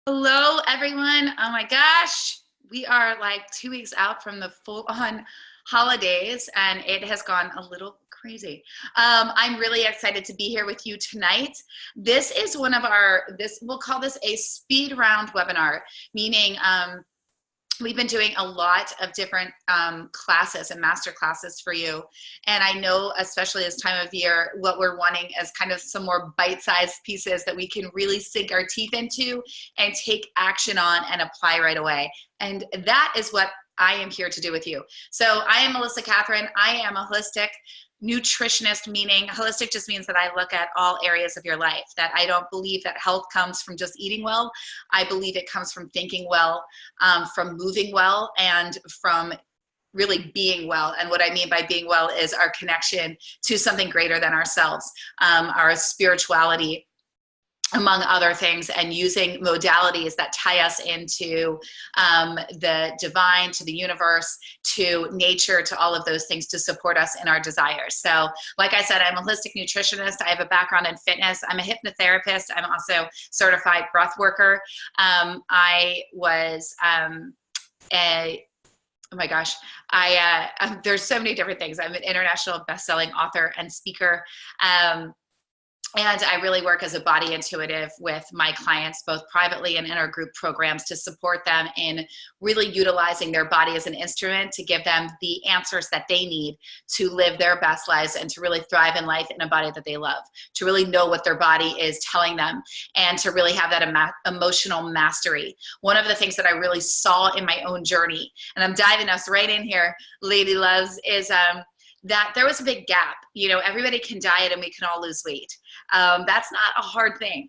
Hello, everyone. Oh my gosh, we are like 2 weeks out from the full-on holidays, and it has gone a little crazy. I'm really excited to be here with you tonight. This is one of we'll call this a speed round webinar, meaning we've been doing a lot of different classes and master classes for you. And I know, especially this time of year, what we're wanting is kind of some more bite-sized pieces that we can really sink our teeth into and take action on and apply right away. And that is what I am here to do with you. So I am Melissa Catherine. I am a holistic nutritionist, meaning holistic just means that I look at all areas of your life, that I don't believe that health comes from just eating well. I believe it comes from thinking well, from moving well, and from really being well. And what I mean by being well is our connection to something greater than ourselves, our spirituality, among other things, and using modalities that tie us into the divine, to the universe, to nature, to all of those things to support us in our desires. So like I said, I'm a holistic nutritionist. I have a background in fitness. I'm a hypnotherapist. I'm also certified breath worker. I was oh my gosh, there's so many different things. I'm an international best-selling author and speaker. And I really work as a body intuitive with my clients, both privately and in our group programs, to support them in really utilizing their body as an instrument to give them the answers that they need to live their best lives and to really thrive in life in a body that they love, to really know what their body is telling them, and to really have that emotional mastery. One of the things that I really saw in my own journey, and I'm diving us right in here, lady loves, is that there was a big gap. You know, everybody can diet and we can all lose weight. That's not a hard thing.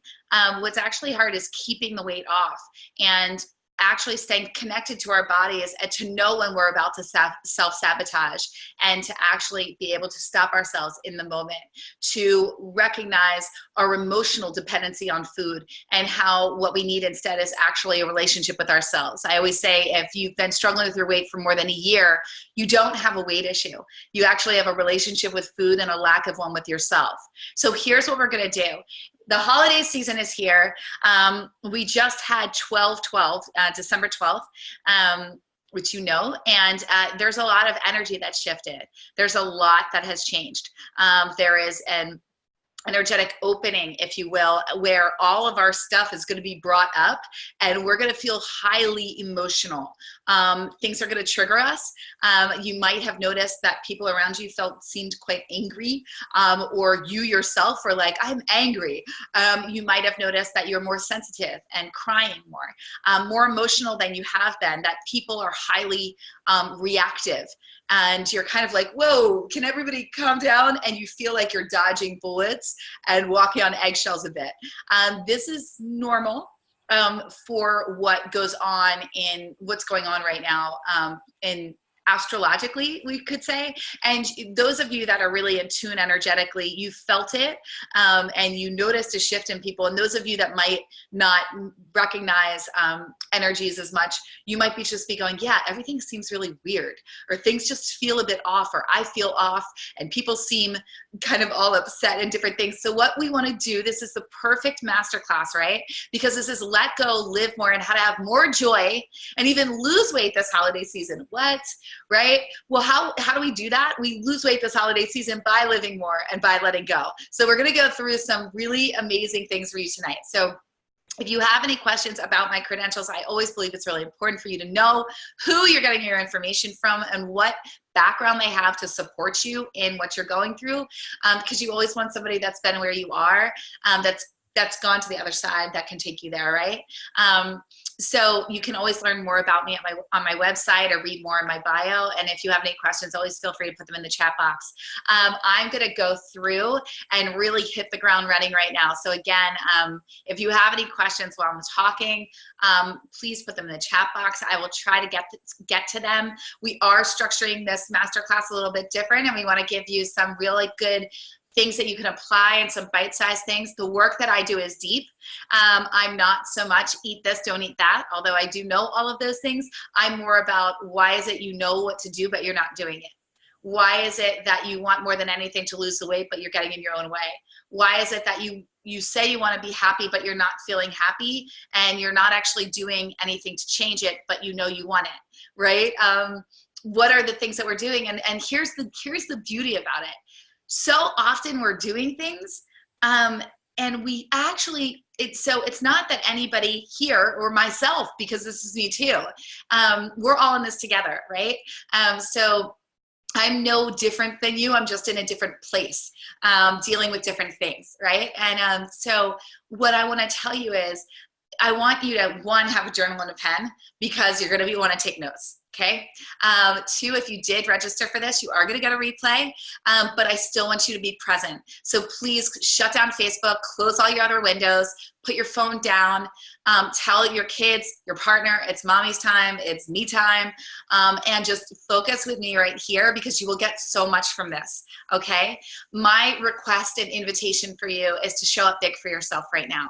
What's actually hard is keeping the weight off and actually staying connected to our bodies, and to know when we're about to self-sabotage, and to actually be able to stop ourselves in the moment, to recognize our emotional dependency on food, and how what we need instead is actually a relationship with ourselves. I always say, if you've been struggling with your weight for more than a year, you don't have a weight issue. You actually have a relationship with food and a lack of one with yourself. So here's what we're gonna do. The holiday season is here. We just had 12/12, December 12th, which you know, and there's a lot of energy that's shifted. There's a lot that has changed. There is an energetic opening, if you will, where all of our stuff is going to be brought up, and we're going to feel highly emotional. Things are going to trigger us. You might have noticed that people around you seemed quite angry, or you yourself were like, I'm angry. You might have noticed that you're more sensitive and crying more emotional than you have been, that people are highly reactive. And you're kind of like, whoa, can everybody calm down? And you feel like you're dodging bullets and walking on eggshells a bit. This is normal for what goes on in what's going on right now in astrologically, we could say. And those of you that are really in tune energetically, you felt it, and you noticed a shift in people. And those of you that might not recognize energies as much, you might just be going, yeah, everything seems really weird, or things just feel a bit off, or I feel off, and people seem kind of all upset and different things. So what we want to do, this is the perfect masterclass, right? Because this is let go, live more, and how to have more joy and even lose weight this holiday season. What? Right? Well, how do we do that? We lose weight this holiday season by living more and by letting go. So we're going to go through some really amazing things for you tonight. So if you have any questions about my credentials, I always believe it's really important for you to know who you're getting your information from and what background they have to support you in what you're going through, because you always want somebody that's been where you are, that's gone to the other side, that can take you there, right? So you can always learn more about me on my website, or read more in my bio. And if you have any questions, always feel free to put them in the chat box. I'm going to go through and really hit the ground running right now. So again, if you have any questions while I'm talking, please put them in the chat box. I will try to get to them. We are structuring this masterclass a little bit different, and we want to give you some really good things that you can apply and some bite-sized things. The work that I do is deep. I'm not so much eat this, don't eat that, although I do know all of those things. I'm more about why is it you know what to do, but you're not doing it? Why is it that you want more than anything to lose the weight, but you're getting in your own way? Why is it that you you say you want to be happy, but you're not feeling happy, and you're not actually doing anything to change it, but you know you want it, right? What are the things that we're doing? And here's the beauty about it. So often we're doing things, and we actually, it's not that anybody here or myself, because this is me too, we're all in this together, right? So I'm no different than you. I'm just in a different place, dealing with different things, right? And so what I want to tell you is, I want you to, one, have a journal and a pen, because you're going to want to take notes. Okay. Two, if you did register for this, you are going to get a replay, but I still want you to be present. So please shut down Facebook, close all your other windows, put your phone down, tell your kids, your partner, it's mommy's time, it's me time, and just focus with me right here, because you will get so much from this. Okay. My request and invitation for you is to show up big for yourself right now,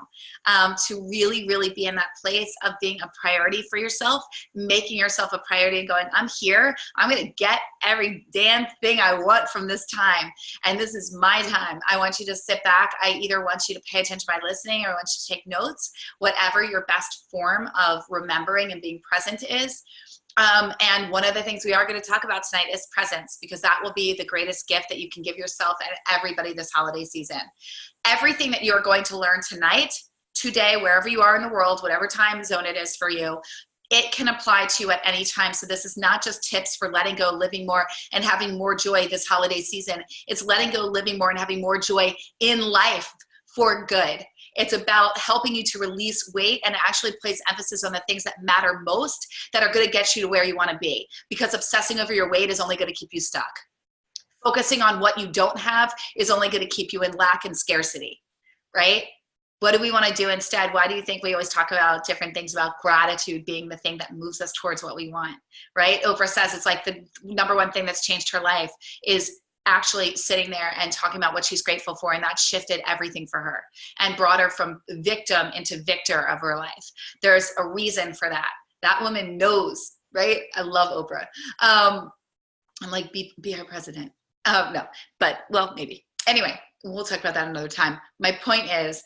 to really, really be in that place of being a priority for yourself, making yourself a priority and going, I'm here, I'm going to get every damn thing I want from this time. And this is my time. I want you to sit back. I either want you to pay attention by listening, or I want you to take notes, whatever your best form of remembering and being present is. And one of the things we are going to talk about tonight is presence, because that will be the greatest gift that you can give yourself and everybody this holiday season. Everything that you're going to learn tonight, today, wherever you are in the world, whatever time zone it is for you, it can apply to you at any time. So this is not just tips for letting go, living more, and having more joy this holiday season. It's letting go, living more, and having more joy in life for good. It's about helping you to release weight and actually place emphasis on the things that matter most, that are going to get you to where you want to be, because obsessing over your weight is only going to keep you stuck. Focusing on what you don't have is only going to keep you in lack and scarcity, right? What do we want to do instead? Why do you think we always talk about different things about gratitude being the thing that moves us towards what we want, right? Oprah says it's like the number one thing that's changed her life is actually sitting there and talking about what she's grateful for, and that shifted everything for her and brought her from victim into victor of her life. There's a reason for that. That woman knows, right? I love Oprah. I'm like, be her president. No, but well, maybe. Anyway, we'll talk about that another time. My point is,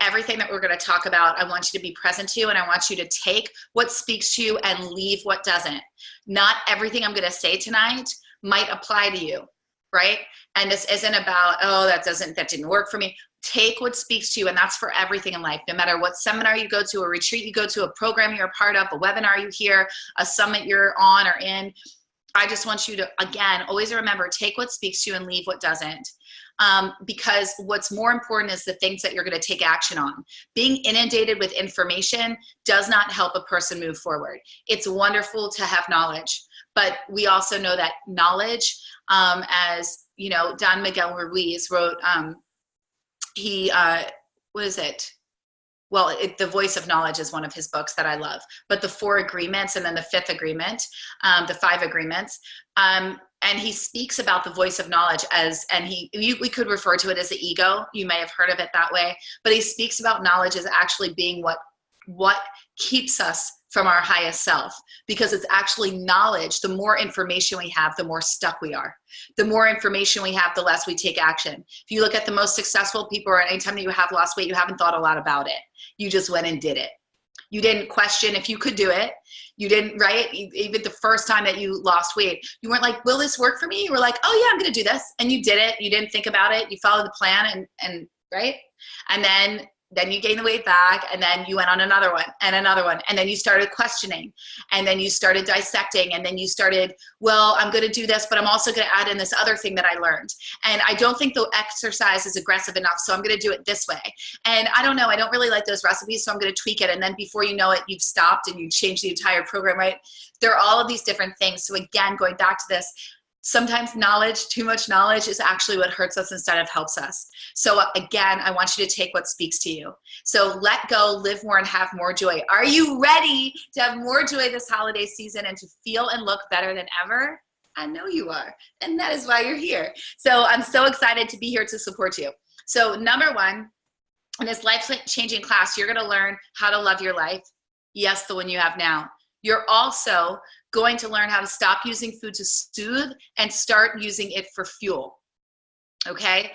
everything that we're going to talk about, I want you to be present to, and I want you to take what speaks to you and leave what doesn't. Not everything I'm going to say tonight might apply to you, right? And this isn't about, oh, that didn't work for me. Take what speaks to you, and that's for everything in life. No matter what seminar you go to, a retreat you go to, a program you're a part of, a webinar you hear, a summit you're on or in, I just want you to, again, always remember, take what speaks to you and leave what doesn't. Because what's more important is the things that you're going to take action on. Being inundated with information does not help a person move forward. It's wonderful to have knowledge, but we also know that knowledge, as you know, Don Miguel Ruiz wrote, what is it? Well, The Voice of Knowledge is one of his books that I love, but the 4 agreements and then the 5th agreement, the 5 agreements, and he speaks about the voice of knowledge as, and we could refer to it as the ego. You may have heard of it that way, but he speaks about knowledge as actually being what keeps us from our highest self, because it's actually knowledge. The more information we have, the more stuck we are. The more information we have, the less we take action. If you look at the most successful people, or anytime that you have lost weight, you haven't thought a lot about it. You just went and did it. You didn't question if you could do it. You didn't, right? Even the first time that you lost weight, you weren't like, will this work for me? You were like, oh yeah, I'm going to do this. And you did it. You didn't think about it. You followed the plan and right? And then you gained the weight back, and then you went on another one, and then you started questioning, and then you started dissecting, and then you started, well, I'm going to do this, but I'm also going to add in this other thing that I learned, and I don't think the exercise is aggressive enough, so I'm going to do it this way, and I don't know, I don't really like those recipes, so I'm going to tweak it, and then before you know it, you've stopped and you changed the entire program, right? There are all of these different things. So again, going back to this, sometimes knowledge, too much knowledge, is actually what hurts us instead of helps us. So again, I want you to take what speaks to you. So let go, live more, and have more joy. Are you ready to have more joy this holiday season and to feel and look better than ever? I know you are, and that is why you're here. So I'm so excited to be here to support you. So number one, in this life-changing class, you're gonna learn how to love your life. Yes, the one you have now. You're also going to learn how to stop using food to soothe and start using it for fuel, okay?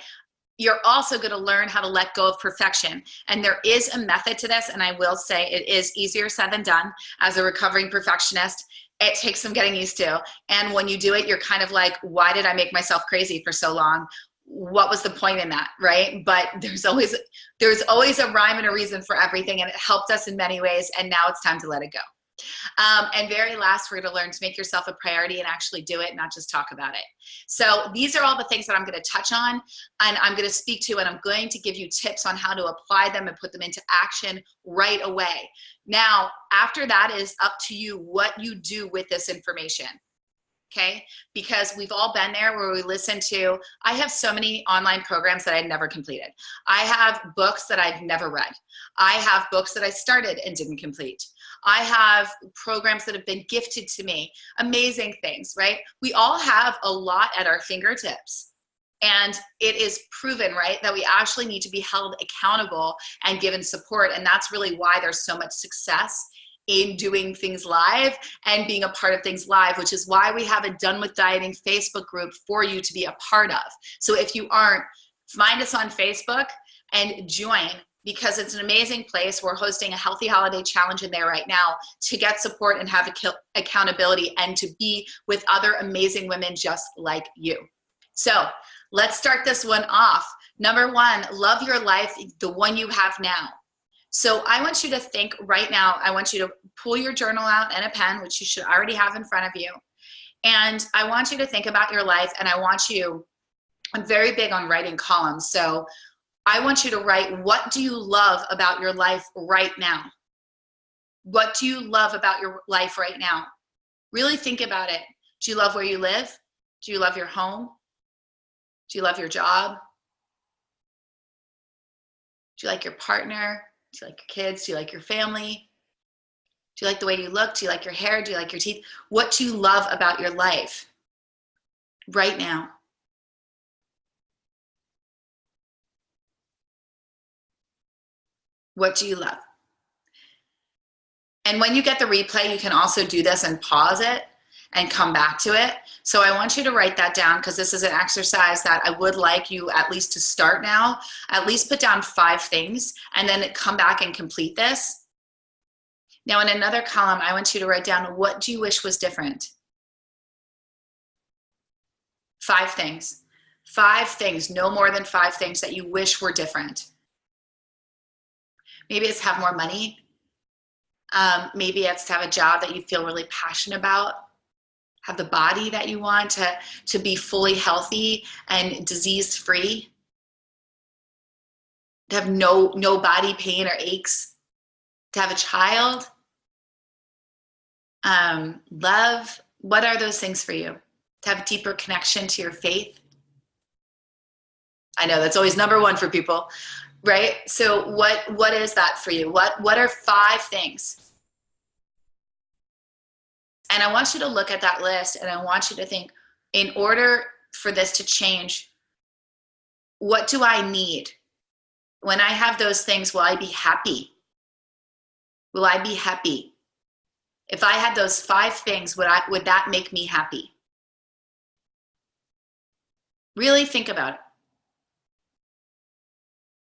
you're also going to learn how to let go of perfection. And there is a method to this, and I will say it is easier said than done. As a recovering perfectionist, it takes some getting used to. And when you do it, you're kind of like, why did I make myself crazy for so long? What was the point in that, right? But there's always a rhyme and a reason for everything, and it helped us in many ways, and now it's time to let it go. And very last, we're going to learn to make yourself a priority and actually do it, not just talk about it. So these are all the things that I'm going to touch on, and I'm going to speak to, and I'm going to give you tips on how to apply them and put them into action right away. Now, after that is up to you what you do with this information. Okay, because we've all been there where we listen to, I have so many online programs that I never completed. I have books that I've never read. I have books that I started and didn't complete. I have programs that have been gifted to me, amazing things, right? We all have a lot at our fingertips. And it is proven, right, that we actually need to be held accountable and given support. And that's really why there's so much success in doing things live and being a part of things live, which is why we have a Done With Dieting Facebook group for you to be a part of. So if you aren't, find us on Facebook and join, because it's an amazing place. We're hosting a healthy holiday challenge in there right now to get support and have accountability and to be with other amazing women just like you. So let's start this one off. Number one, love your life, the one you have now. So I want you to think right now, I want you to pull your journal out and a pen, which you should already have in front of you. And I want you to think about your life, and I want you, I'm very big on writing columns. So I want you to write, what do you love about your life right now? What do you love about your life right now? Really think about it. Do you love where you live? Do you love your home? Do you love your job? Do you like your partner? Do you like your kids? Do you like your family? Do you like the way you look? Do you like your hair? Do you like your teeth? What do you love about your life right now? What do you love? And when you get the replay, you can also do this and pause it and come back to it. So I want you to write that down, because this is an exercise that I would like you at least to start now. At least put down 5 things and then come back and complete this. Now in another column, I want you to write down, what do you wish was different? 5 things. 5 things, no more than 5 things that you wish were different. Maybe it's have more money. Maybe it's to have a job that you feel really passionate about. Have the body that you want, to be fully healthy and disease-free. To have no body pain or aches. To have a child. Love. What are those things for you? To have a deeper connection to your faith. I know that's always number one for people, right? So what is that for you? What are 5 things? And I want you to look at that list, and I want you to think, in order for this to change, what do I need? When I have those things, will I be happy? Will I be happy? If I had those 5 things, would that make me happy? Really think about it.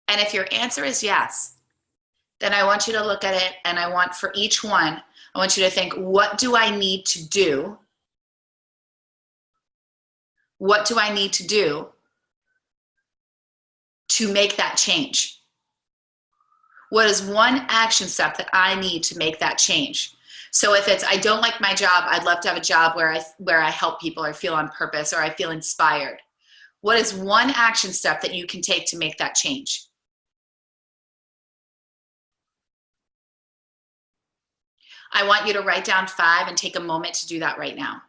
And if your answer is yes, then I want you to look at it, and I want for each one, I want you to think, what do I need to do? What do I need to do to make that change? What is one action step that I need to make that change? So if it's, I don't like my job, I'd love to have a job where I help people or feel on purpose or I feel inspired. What is one action step that you can take to make that change? I want you to write down 5 and take a moment to do that right now.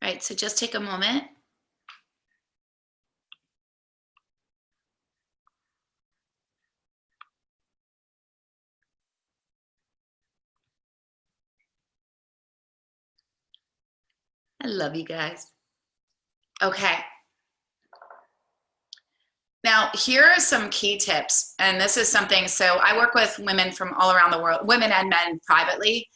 All right, so just take a moment. I love you guys. Okay. Now, here are some key tips, and this is something, so I work with women from all around the world, women and men privately,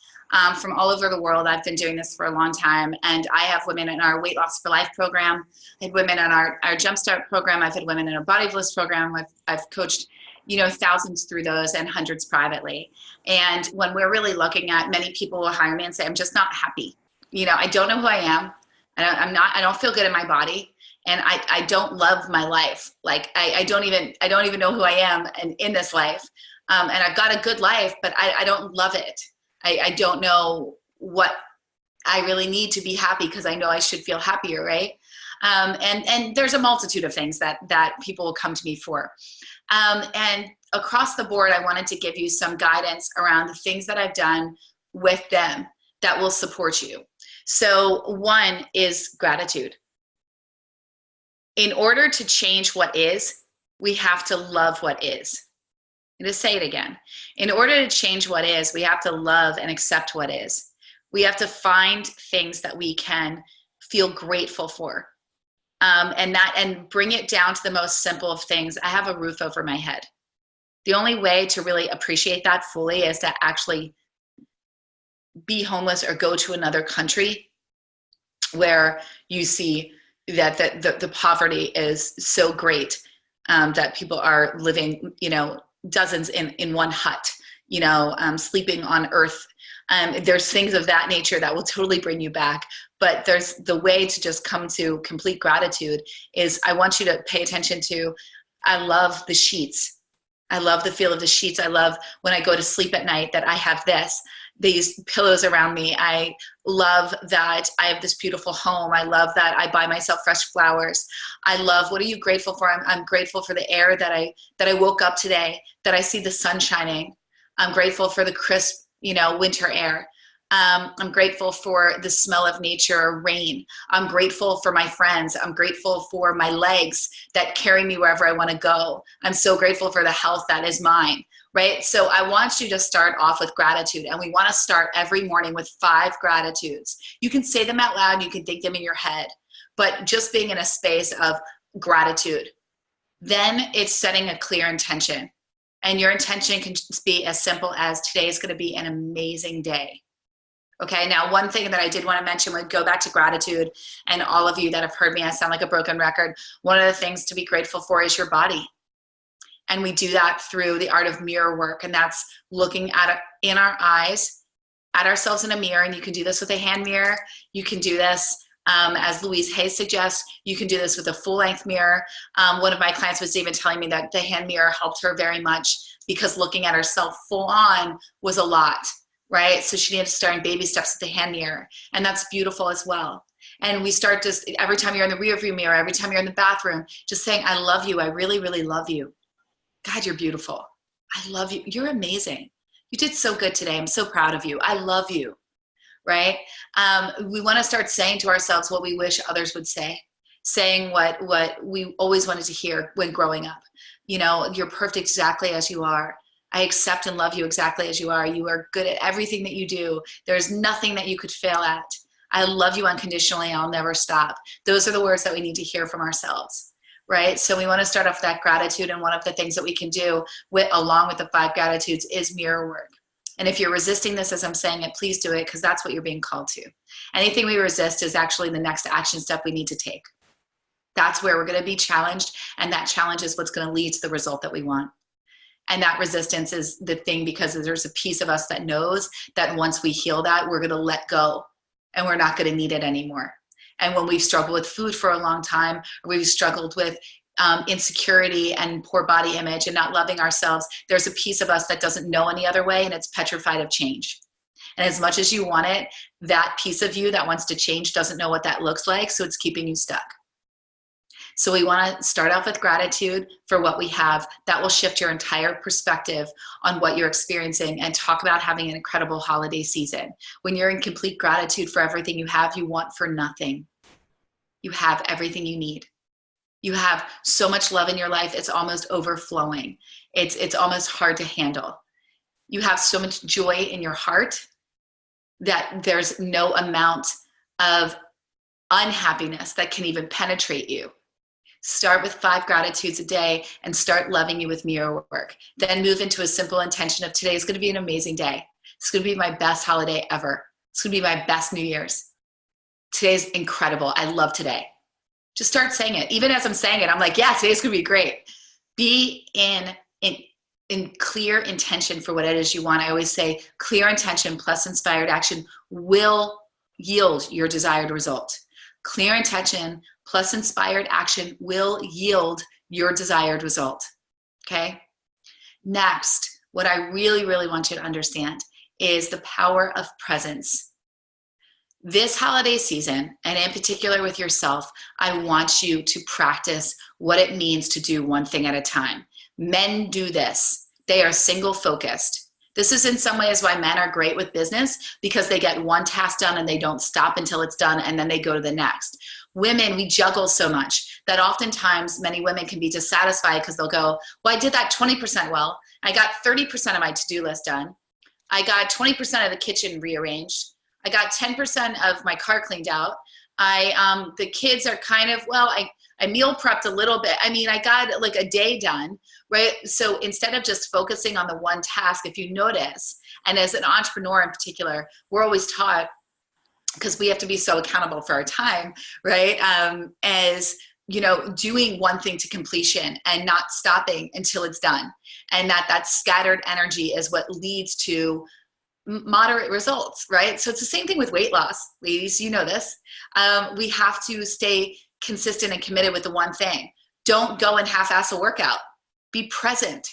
from all over the world. I've been doing this for a long time, and I have women in our Weight Loss for Life program. I had women in our Jumpstart program. I've had women in our Body Bliss program. I've coached, thousands through those and hundreds privately. And when we're really looking at, many people will hire me and say, I'm just not happy. I don't know who I am. I don't feel good in my body. And I don't love my life. Like I don't even know who I am in this life. And I've got a good life, but I don't love it. I don't know what I really need to be happy, because I know I should feel happier, right? And there's a multitude of things that people will come to me for. And across the board, I wanted to give you some guidance around the things that I've done with them that will support you. So one is gratitude. In order to change what is, we have to love what is. I'm going to say it again. In order to change what is, we have to love and accept what is. We have to find things that we can feel grateful for, and bring it down to the most simple of things. I have a roof over my head. The only way to really appreciate that fully is to actually be homeless or go to another country where you see that the poverty is so great, that people are living, dozens in one hut, sleeping on earth. There's things of that nature that will totally bring you back. But there's the way to just come to complete gratitude is, I want you to pay attention to, I love the sheets. I love the feel of the sheets. I love when I go to sleep at night that I have these pillows around me. I love that I have this beautiful home. I love that I buy myself fresh flowers. I love, what are you grateful for? I'm grateful for the air that I woke up today, that I see the sun shining. I'm grateful for the crisp, winter air. I'm grateful for the smell of nature, rain. I'm grateful for my friends. I'm grateful for my legs that carry me wherever I want to go. I'm so grateful for the health that is mine, right? So I want you to start off with gratitude, and we want to start every morning with 5 gratitudes. You can say them out loud. You can think them in your head, but just being in a space of gratitude. Then it's setting a clear intention, and your intention can just be as simple as, today is going to be an amazing day. Okay, now one thing that I did want to mention would go back to gratitude, and all of you that have heard me, I sound like a broken record. One of the things to be grateful for is your body. And we do that through the art of mirror work, and that's looking at in our eyes, at ourselves in a mirror. And you can do this with a hand mirror. You can do this, as Louise Hay suggests, you can do this with a full-length mirror. One of my clients was even telling me that the hand mirror helped her very much, because looking at herself full on was a lot. Right? So she needed to start in baby steps with the hand mirror. And that's beautiful as well. And we start just, every time you're in the rear view mirror, every time you're in the bathroom, just saying, I love you. I really, really love you. God, you're beautiful. I love you. You're amazing. You did so good today. I'm so proud of you. I love you. Right? We want to start saying to ourselves what we wish others would say, saying what we always wanted to hear when growing up. You're perfect exactly as you are. I accept and love you exactly as you are. You are good at everything that you do. There's nothing that you could fail at. I love you unconditionally. I'll never stop. Those are the words that we need to hear from ourselves, right? So we want to start off with that gratitude. And one of the things that we can do along with the 5 gratitudes is mirror work. And if you're resisting this as I'm saying it, please do it, because that's what you're being called to. Anything we resist is actually the next action step we need to take. That's where we're going to be challenged. And that challenge is what's going to lead to the result that we want. And that resistance is the thing, because there's a piece of us that knows that once we heal that, we're going to let go and we're not going to need it anymore. And when we've struggled with food for a long time, or we've struggled with insecurity and poor body image and not loving ourselves, there's a piece of us that doesn't know any other way, and it's petrified of change. And as much as you want it, that piece of you that wants to change doesn't know what that looks like, so it's keeping you stuck. So we want to start off with gratitude for what we have. That will shift your entire perspective on what you're experiencing, and talk about having an incredible holiday season. When you're in complete gratitude for everything you have, you want for nothing. You have everything you need. You have so much love in your life, it's almost overflowing. It's almost hard to handle. You have so much joy in your heart that there's no amount of unhappiness that can even penetrate you. Start with 5 gratitudes a day and start loving you with mirror work. Then move into a simple intention of today is going to be an amazing day. It's going to be my best holiday ever. It's going to be my best New Year's. Today's incredible. I love today. Just start saying it. Even as I'm saying it, I'm like, yeah, today's going to be great. Be in clear intention for what it is you want. I always say clear intention plus inspired action will yield your desired result. Clear intention plus inspired action will yield your desired result. Okay? Next, what I really, really want you to understand is the power of presence. This holiday season, and in particular with yourself, I want you to practice what it means to do one thing at a time. Men do this. They are single focused. This is in some ways why men are great with business, because they get one task done and they don't stop until it's done and then they go to the next. Women, we juggle so much that oftentimes many women can be dissatisfied because they'll go, well, I did that 20% well. I got 30% of my to-do list done. I got 20% of the kitchen rearranged. I got 10% of my car cleaned out. The kids are kind of, well, I meal prepped a little bit. I mean, I got like a day done, right? So instead of just focusing on the one task, if you notice, and as an entrepreneur in particular, we're always taught, because we have to be so accountable for our time, right? As you know, doing one thing to completion and not stopping until it's done. And that scattered energy is what leads to moderate results, right? So it's the same thing with weight loss. Ladies, you know this. We have to stay consistent and committed with the one thing. Don't go and half-ass a workout. Be present.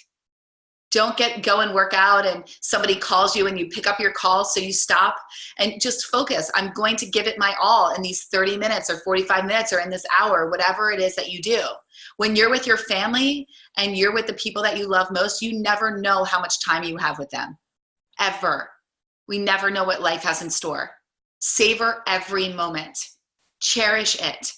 Don't go and work out and somebody calls you and you pick up your call, so you stop and just focus. I'm going to give it my all in these 30 minutes or 45 minutes or in this hour, whatever it is that you do. When you're with your family and you're with the people that you love most, you never know how much time you have with them, ever. We never know what life has in store. Savor every moment. Cherish it.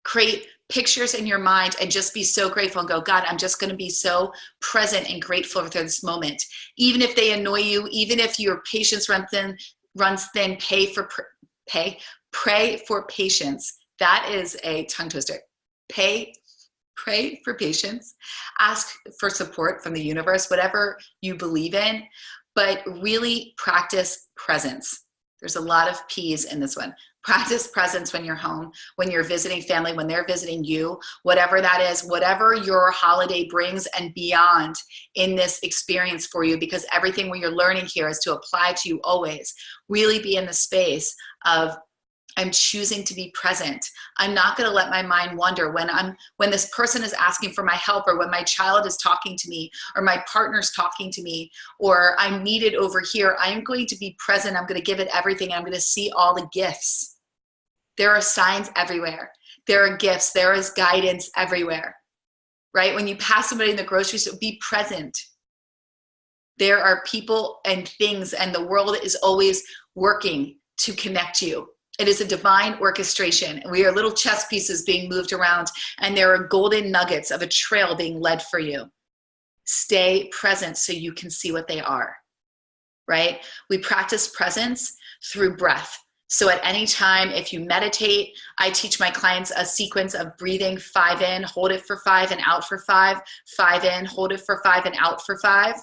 Create pictures in your mind and just be so grateful and go, God, I'm just going to be so present and grateful for this moment. Even if they annoy you, even if your patience runs thin, pray for patience. That is a tongue twister. Pray for patience. Ask for support from the universe, whatever you believe in, but really practice presence. There's a lot of P's in this one. Practice presence when you're home, when you're visiting family, when they're visiting you, whatever that is, whatever your holiday brings and beyond in this experience for you, because everything what you're learning here is to apply to you always. Really be in the space of, I'm choosing to be present. I'm not going to let my mind wander when this person is asking for my help, or when my child is talking to me, or my partner's talking to me, or I'm needed over here. I'm going to be present. I'm going to give it everything. I'm going to see all the gifts. There are signs everywhere. There are gifts. There is guidance everywhere, right? When you pass somebody in the grocery store, be present. There are people and things, and the world is always working to connect you. It is a divine orchestration. We are little chess pieces being moved around, and there are golden nuggets of a trail being led for you. Stay present so you can see what they are, right? We practice presence through breath. So at any time, if you meditate, I teach my clients a sequence of breathing 5 in, hold it for 5 and out for 5, 5 in, hold it for 5 and out for 5,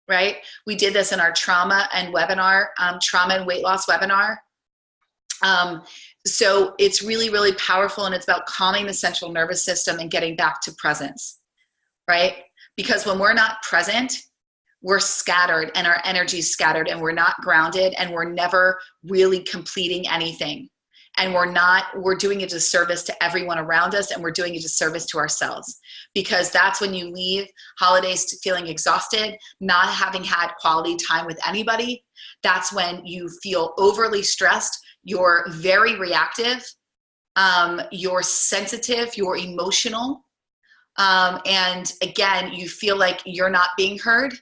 right? We did this in our trauma and weight loss webinar. So it's really, really powerful, and it's about calming the central nervous system and getting back to presence, right? Because when we're not present, we're scattered and our energy is scattered, and we're not grounded, and we're never really completing anything. And we're doing a disservice to everyone around us, and we're doing a disservice to ourselves, because that's when you leave holidays feeling exhausted, not having had quality time with anybody. That's when you feel overly stressed. You're very reactive. You're sensitive. You're emotional. And again, you feel like you're not being heard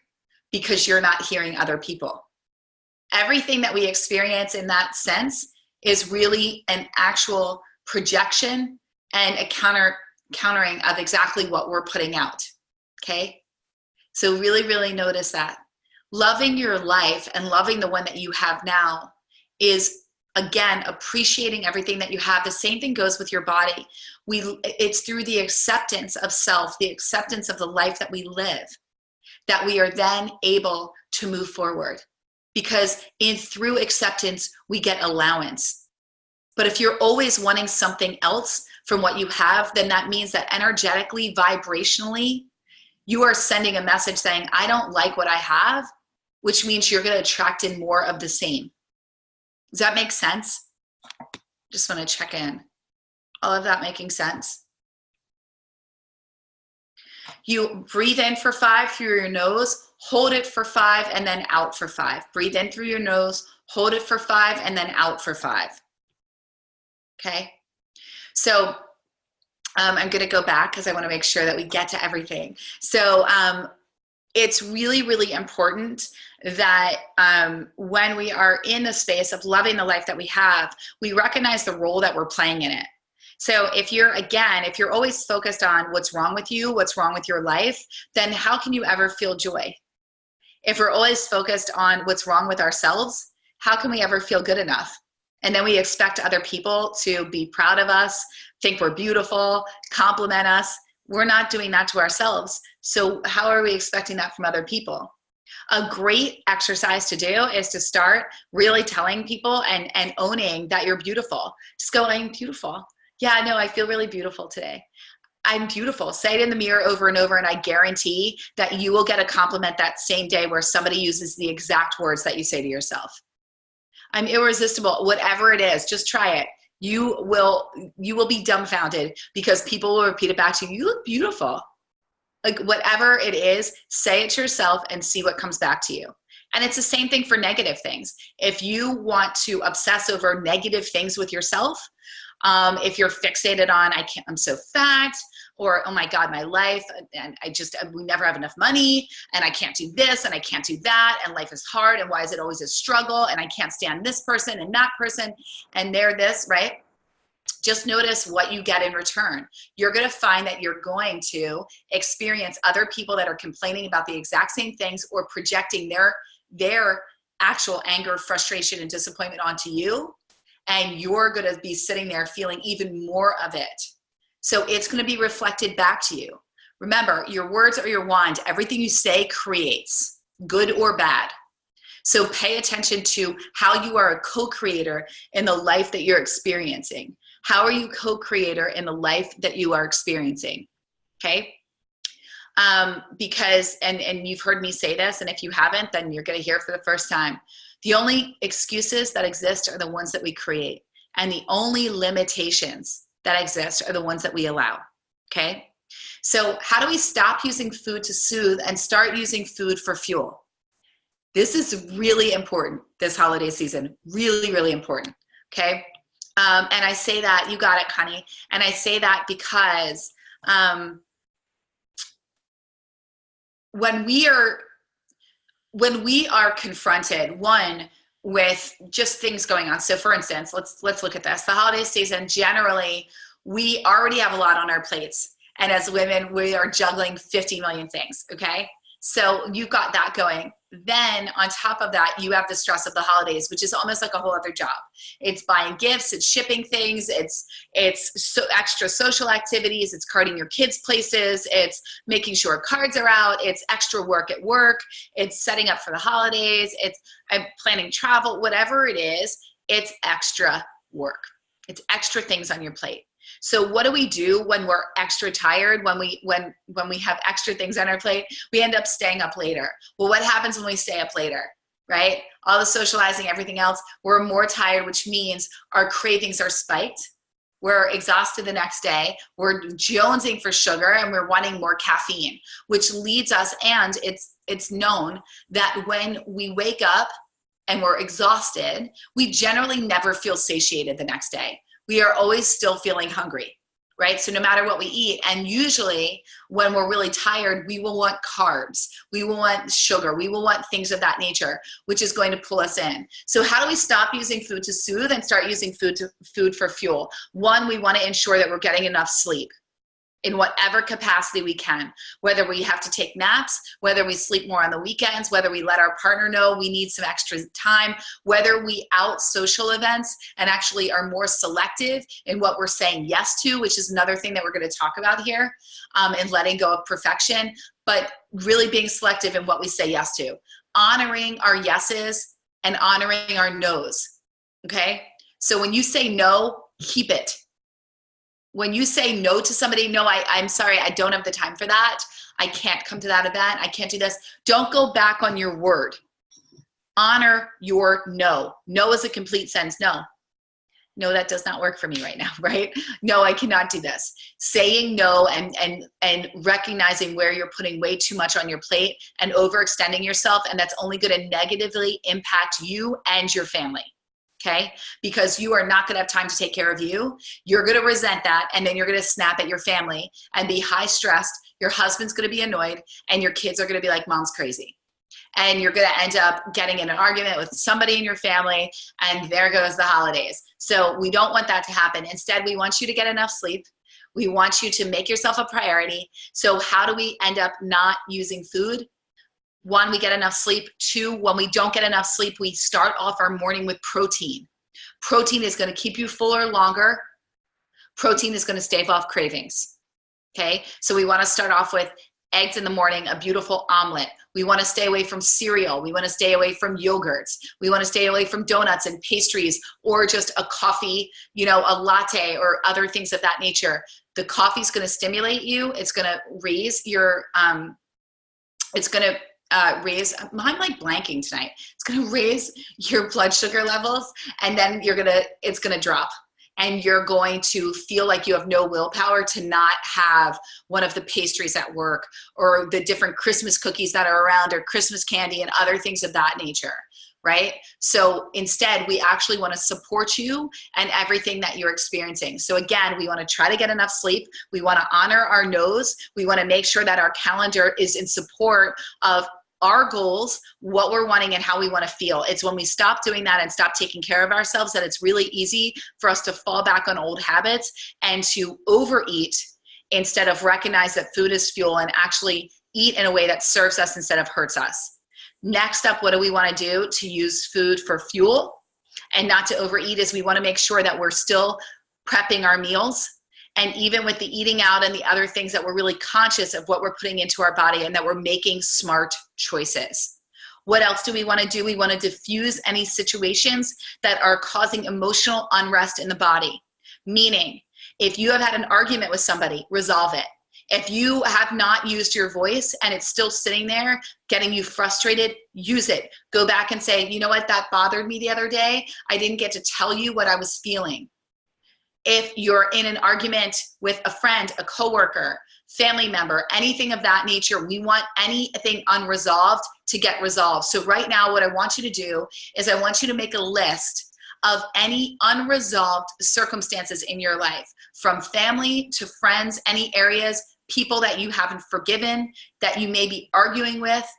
because you're not hearing other people. Everything that we experience in that sense is really an actual projection and a countering of exactly what we're putting out, okay? So really, really notice that. Loving your life and loving the one that you have now is Again, appreciating everything that you have. The same thing goes with your body. It's through the acceptance of self, the acceptance of the life that we live, that we are then able to move forward. Because through acceptance, we get allowance. But if you're always wanting something else from what you have, then that means that energetically, vibrationally, you are sending a message saying, I don't like what I have, which means you're going to attract in more of the same. Does that make sense? Just want to check in. All of that making sense? You breathe in for 5 through your nose, hold it for 5, and then out for 5. Breathe in through your nose, hold it for 5, and then out for 5. Okay? So I'm going to go back because I want to make sure that we get to everything. So it's really, really important that when we are in the space of loving the life that we have, we recognize the role that we're playing in it. So if you're always focused on what's wrong with you, what's wrong with your life, then how can you ever feel joy? If we're always focused on what's wrong with ourselves, how can we ever feel good enough? And then we expect other people to be proud of us, think we're beautiful, compliment us. We're not doing that to ourselves. So how are we expecting that from other people? A great exercise to do is to start really telling people and owning that you're beautiful. Just go, I'm beautiful. Yeah, no, I feel really beautiful today. I'm beautiful. Say it in the mirror over and over, and I guarantee that you will get a compliment that same day where somebody uses the exact words that you say to yourself. I'm irresistible. Whatever it is, just try it. You will be dumbfounded because people will repeat it back to you. You look beautiful. Like whatever it is, say it to yourself and see what comes back to you. And it's the same thing for negative things. If you want to obsess over negative things with yourself, if you're fixated on, I'm so fat, or, oh my God, my life, and we never have enough money, and I can't do this, and I can't do that, and life is hard, and why is it always a struggle, and I can't stand this person and that person, and they're this, right? Just notice what you get in return. You're going to find that you're going to experience other people that are complaining about the exact same things or projecting their actual anger, frustration, and disappointment onto you. And you're going to be sitting there feeling even more of it. So it's going to be reflected back to you. Remember, your words are your wand. Everything you say creates, good or bad. So pay attention to how you are a co-creator in the life that you're experiencing. How are you co-creator in the life that you are experiencing? Okay? Because, and you've heard me say this, and if you haven't, then you're going to hear it for the first time. The only excuses that exist are the ones that we create. And the only limitations that exist are the ones that we allow. Okay? So how do we stop using food to soothe and start using food for fuel? This is really important this holiday season. Really, really important. Okay? And I say that, you got it, honey. And I say that because when we are confronted, one, with just things going on. So for instance, let's look at this. The holiday season, generally, we already have a lot on our plates. And as women, we are juggling 50 million things, okay? So you've got that going. Then on top of that, you have the stress of the holidays, which is almost like a whole other job. It's buying gifts, it's shipping things, it's so extra social activities, it's carding your kids places, it's making sure cards are out, it's extra work at work, it's setting up for the holidays, it's planning travel, whatever it is, it's extra work. It's extra things on your plate. So what do we do when we're extra tired, when we have extra things on our plate? We end up staying up later. Well, what happens when we stay up later, right? All the socializing, everything else, we're more tired, which means our cravings are spiked. We're exhausted the next day. We're jonesing for sugar and we're wanting more caffeine, which leads us, and it's known that when we wake up and we're exhausted, we generally never feel satiated the next day. We are always still feeling hungry, right? So no matter what we eat, and usually when we're really tired, we will want carbs, we will want sugar, we will want things of that nature, which is going to pull us in. So how do we stop using food to soothe and start using food for fuel? One, we want to ensure that we're getting enough sleep. in whatever capacity we can, whether we have to take naps, whether we sleep more on the weekends, whether we let our partner know we need some extra time, whether we out social events and actually are more selective in what we're saying yes to, which is another thing that we're going to talk about here, and letting go of perfection, but really being selective in what we say yes to, honoring our yeses and honoring our nos, okay? So when you say no, keep it. When you say no to somebody, no, I'm sorry, I don't have the time for that. I can't come to that event. I can't do this. Don't go back on your word. Honor your no. No is a complete sentence. No. No, that does not work for me right now, right? No, I cannot do this. Saying no and recognizing where you're putting way too much on your plate and overextending yourself, and that's only going to negatively impact you and your family. Okay? Because you are not going to have time to take care of you. You're going to resent that, and then you're going to snap at your family and be high stressed. Your husband's going to be annoyed, and your kids are going to be like, mom's crazy. And you're going to end up getting in an argument with somebody in your family, and there goes the holidays. So we don't want that to happen. Instead, we want you to get enough sleep. We want you to make yourself a priority. So how do we end up not using food? One, we get enough sleep. Two, when we don't get enough sleep, we start off our morning with protein. Protein is going to keep you fuller longer. Protein is going to stave off cravings. Okay, so we want to start off with eggs in the morning, a beautiful omelet. We want to stay away from cereal. We want to stay away from yogurts. We want to stay away from donuts and pastries, or just a coffee, you know, a latte or other things of that nature. The coffee is going to stimulate you. It's going to raise your, I'm like blanking tonight. It's going to raise your blood sugar levels, and then it's going to drop. And you're going to feel like you have no willpower to not have one of the pastries at work, or the different Christmas cookies that are around, or Christmas candy and other things of that nature, right? So instead, we actually want to support you and everything that you're experiencing. So again, we want to try to get enough sleep. We want to honor our no's. We want to make sure that our calendar is in support of our goals, what we're wanting, and how we want to feel. It's when we stop doing that and stop taking care of ourselves that it's really easy for us to fall back on old habits and to overeat instead of recognize that food is fuel and actually eat in a way that serves us instead of hurts us. Next up, what do we want to do to use food for fuel and not to overeat is we want to make sure that we're still prepping our meals. And even with the eating out and the other things, that we're really conscious of what we're putting into our body and that we're making smart choices. What else do we want to do? We want to diffuse any situations that are causing emotional unrest in the body. Meaning, if you have had an argument with somebody, resolve it. If you have not used your voice and it's still sitting there getting you frustrated, use it. Go back and say, you know what, that bothered me the other day. I didn't get to tell you what I was feeling. If you're in an argument with a friend, a coworker, family member, anything of that nature, we want anything unresolved to get resolved. So right now, what I want you to do is I want you to make a list of any unresolved circumstances in your life, from family to friends, any areas, people that you haven't forgiven, that you may be arguing with,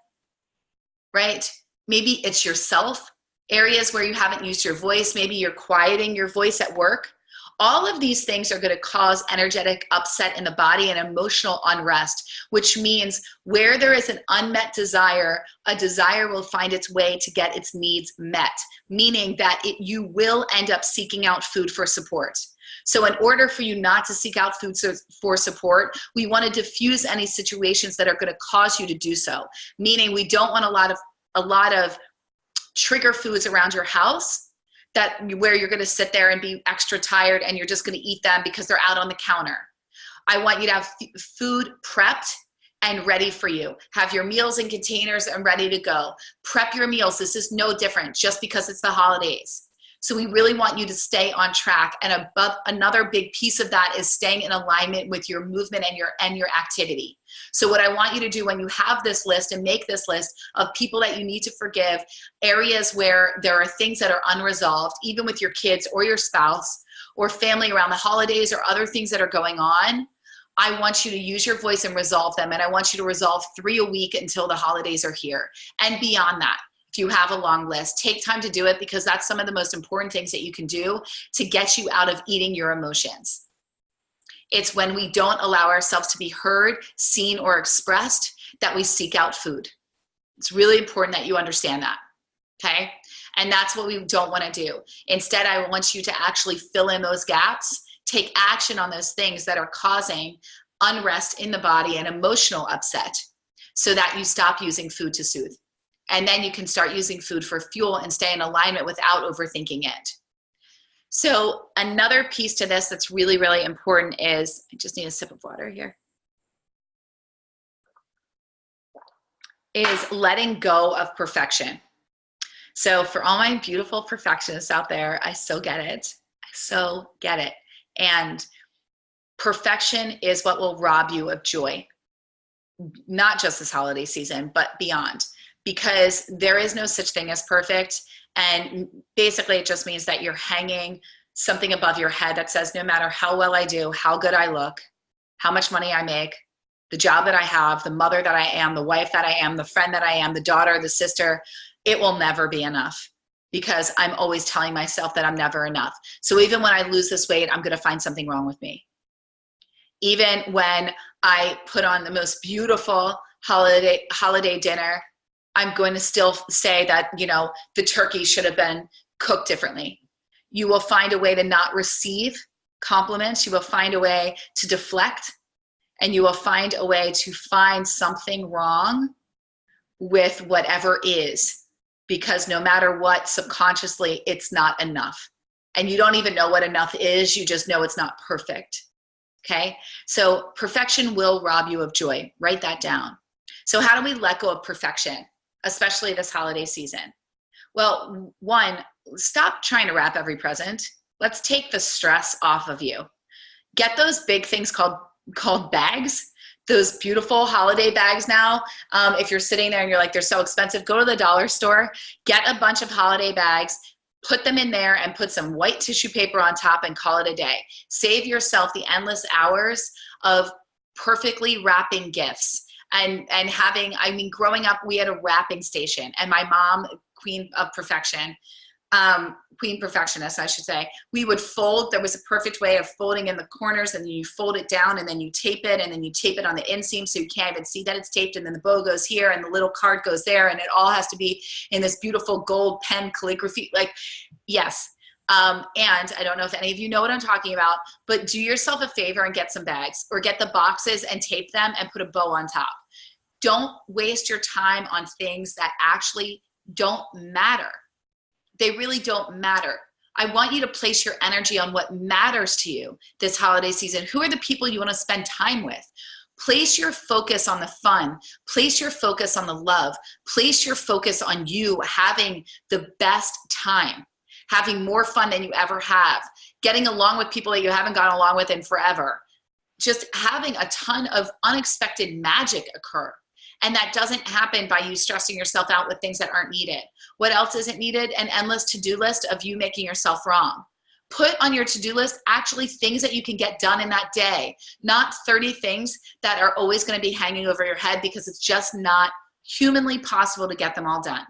right? Maybe it's yourself, areas where you haven't used your voice. Maybe you're quieting your voice at work. All of these things are going to cause energetic upset in the body and emotional unrest, which means where there is an unmet desire, a desire will find its way to get its needs met, meaning that you will end up seeking out food for support. So in order for you not to seek out food for support, we want to diffuse any situations that are going to cause you to do so, meaning we don't want a lot of trigger foods around your house where you're going to sit there and be extra tired and you're just going to eat them because they're out on the counter. I want you to have food prepped and ready for you. Have your meals in containers and ready to go. Prep your meals. This is no different just because it's the holidays. So we really want you to stay on track. And another big piece of that is staying in alignment with your movement and your activity. So what I want you to do when you have this list and make this list of people that you need to forgive, areas where there are things that are unresolved, even with your kids or your spouse or family around the holidays or other things that are going on, I want you to use your voice and resolve them. And I want you to resolve 3 a week until the holidays are here. And beyond that, if you have a long list, take time to do it, because that's some of the most important things that you can do to get you out of eating your emotions. It's when we don't allow ourselves to be heard, seen, or expressed that we seek out food. It's really important that you understand that, okay? And that's what we don't want to do. Instead, I want you to actually fill in those gaps, take action on those things that are causing unrest in the body and emotional upset so that you stop using food to soothe. And then you can start using food for fuel and stay in alignment without overthinking it. So another piece to this that's really, really important is, I just need a sip of water here, is letting go of perfection. So for all my beautiful perfectionists out there, I so get it. I so get it. And perfection is what will rob you of joy, not just this holiday season, but beyond, because there is no such thing as perfect. And basically it just means that you're hanging something above your head that says, no matter how well I do, how good I look, how much money I make, the job that I have, the mother that I am, the wife that I am, the friend that I am, the daughter, the sister, it will never be enough, because I'm always telling myself that I'm never enough. So even when I lose this weight, I'm going to find something wrong with me. Even when I put on the most beautiful holiday dinner, I'm going to still say that, you know, the turkey should have been cooked differently. You will find a way to not receive compliments. You will find a way to deflect, and you will find a way to find something wrong with whatever is, because no matter what, subconsciously, it's not enough. And you don't even know what enough is. You just know it's not perfect. Okay? So perfection will rob you of joy. Write that down. So how do we let go of perfection, especially this holiday season? Well, one, stop trying to wrap every present. Let's take the stress off of you. Get those big things called bags, those beautiful holiday bags now. If you're sitting there and you're like, they're so expensive, go to the dollar store, get a bunch of holiday bags, put them in there and put some white tissue paper on top and call it a day. Save yourself the endless hours of perfectly wrapping gifts. And having, I mean, growing up, we had a wrapping station, and my mom, queen perfectionist, I should say, we would fold. There was a perfect way of folding in the corners, and then you fold it down, and then you tape it, and then you tape it on the inseam so you can't even see that it's taped, and then the bow goes here, and the little card goes there, and it all has to be in this beautiful gold pen calligraphy. Like, yes. And I don't know if any of you know what I'm talking about, but do yourself a favor and get some bags, or get the boxes and tape them and put a bow on top. Don't waste your time on things that actually don't matter. They really don't matter. I want you to place your energy on what matters to you this holiday season. Who are the people you want to spend time with? Place your focus on the fun. Place your focus on the love. Place your focus on you having the best time, having more fun than you ever have, getting along with people that you haven't gone along with in forever, just having a ton of unexpected magic occur. And that doesn't happen by you stressing yourself out with things that aren't needed. What else isn't needed? An endless to-do list of you making yourself wrong. Put on your to-do list actually things that you can get done in that day, not 30 things that are always going to be hanging over your head, because it's just not humanly possible to get them all done.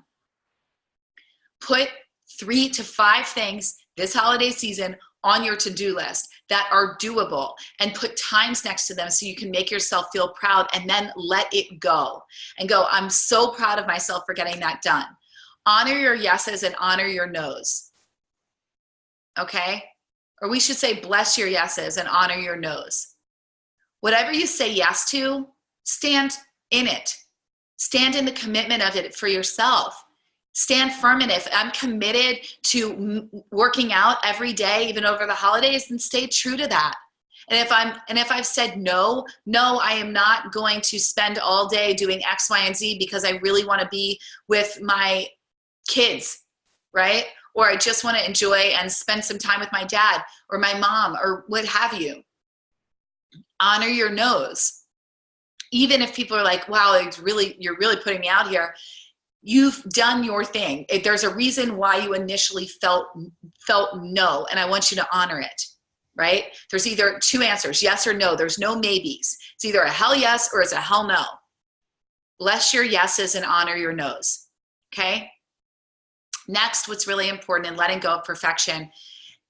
Put 3 to 5 things this holiday season on your to-do list that are doable, and put times next to them so you can make yourself feel proud, and then let it go and go, I'm so proud of myself for getting that done. Honor your yeses and honor your nos. Okay? Or we should say, bless your yeses and honor your nos. Whatever you say yes to, stand in it. Stand in the commitment of it for yourself. Stand firm in it. If I'm committed to working out every day, even over the holidays, then stay true to that. And if I've said no, I am not going to spend all day doing X, Y, and Z because I really want to be with my kids, right? Or I just want to enjoy and spend some time with my dad or my mom or what have you. Honor your no's. Even if people are like, wow, you're really putting me out here. You've done your thing. There's a reason why you initially felt no, and I want you to honor it, right? There's either 2 answers, yes or no. There's no maybes. It's either a hell yes or it's a hell no. Bless your yeses and honor your nos, okay? Next, what's really important in letting go of perfection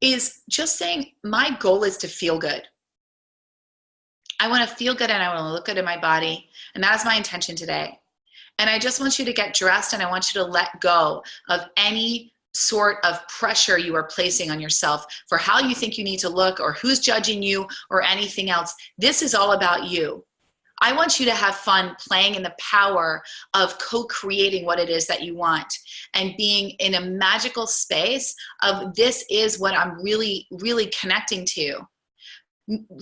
is just saying, my goal is to feel good. I want to feel good and I want to look good in my body. And that's my intention today. And I just want you to get dressed and I want you to let go of any sort of pressure you are placing on yourself for how you think you need to look or who's judging you or anything else. This is all about you. I want you to have fun playing in the power of co-creating what it is that you want and being in a magical space of this is what I'm really, really connecting to.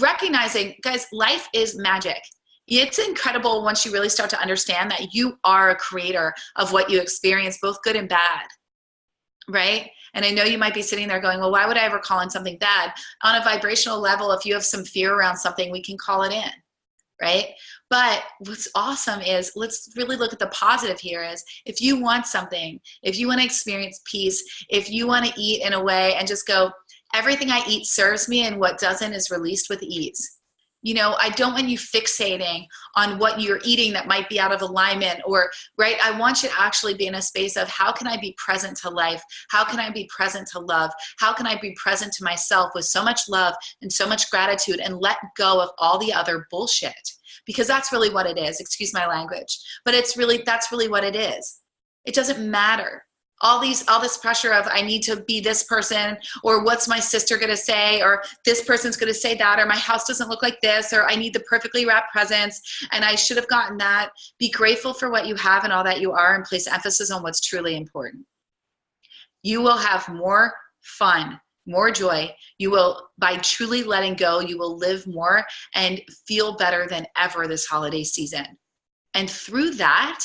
Recognizing, guys, life is magic. It's incredible once you really start to understand that you are a creator of what you experience, both good and bad, right? And I know you might be sitting there going, well, why would I ever call in something bad? On a vibrational level, if you have some fear around something, we can call it in, right? But what's awesome is, let's really look at the positive here is, if you want something, if you want to experience peace, if you want to eat in a way and just go, everything I eat serves me and what doesn't is released with ease. You know, I don't want you fixating on what you're eating that might be out of alignment or, right? I want you to actually be in a space of how can I be present to life? How can I be present to love? How can I be present to myself with so much love and so much gratitude and let go of all the other bullshit? Because that's really what it is. Excuse my language, but that's really what it is. It doesn't matter. All this pressure of I need to be this person, or what's my sister gonna say, or this person's gonna say that, or my house doesn't look like this, or I need the perfectly wrapped presents and I should have gotten that. Be grateful for what you have and all that you are and place emphasis on what's truly important. You will have more fun, more joy. You will, by truly letting go, you will live more and feel better than ever this holiday season. And through that,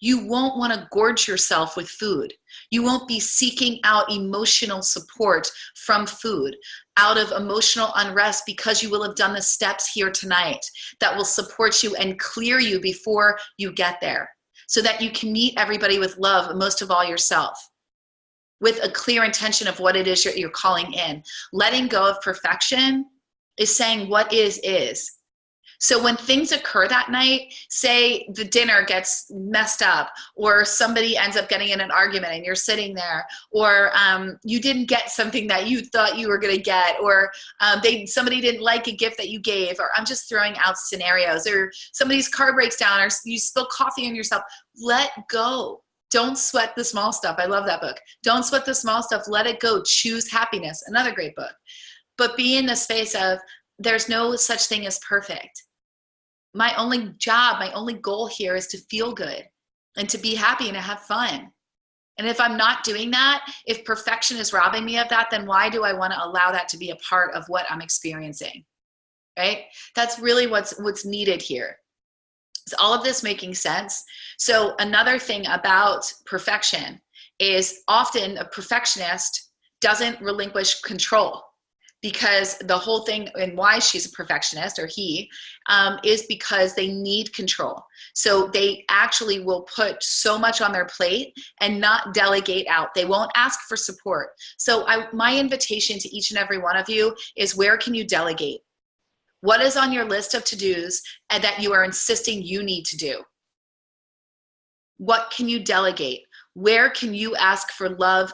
you won't want to gorge yourself with food. You won't be seeking out emotional support from food, out of emotional unrest, because you will have done the steps here tonight that will support you and clear you before you get there, so that you can meet everybody with love, and most of all yourself, with a clear intention of what it is you're calling in. Letting go of perfection is saying what is. So when things occur that night, say the dinner gets messed up, or somebody ends up getting in an argument and you're sitting there, or you didn't get something that you thought you were gonna get, or somebody didn't like a gift that you gave, or I'm just throwing out scenarios, or somebody's car breaks down, or you spill coffee on yourself. Let go. Don't sweat the small stuff. I love that book. Don't sweat the small stuff. Let it go. Choose happiness. Another great book. But be in the space of, there's no such thing as perfect. My only job, my only goal here is to feel good and to be happy and to have fun. And if I'm not doing that, if perfection is robbing me of that, then why do I want to allow that to be a part of what I'm experiencing, right? That's really what's needed here. Is all of this making sense? So another thing about perfection is often a perfectionist doesn't relinquish control. Because the whole thing, and why she's a perfectionist, or he, is because they need control. So they actually will put so much on their plate and not delegate out. They won't ask for support. So my invitation to each and every one of you is, where can you delegate? What is on your list of to-dos and that you are insisting you need to do? What can you delegate? Where can you ask for love?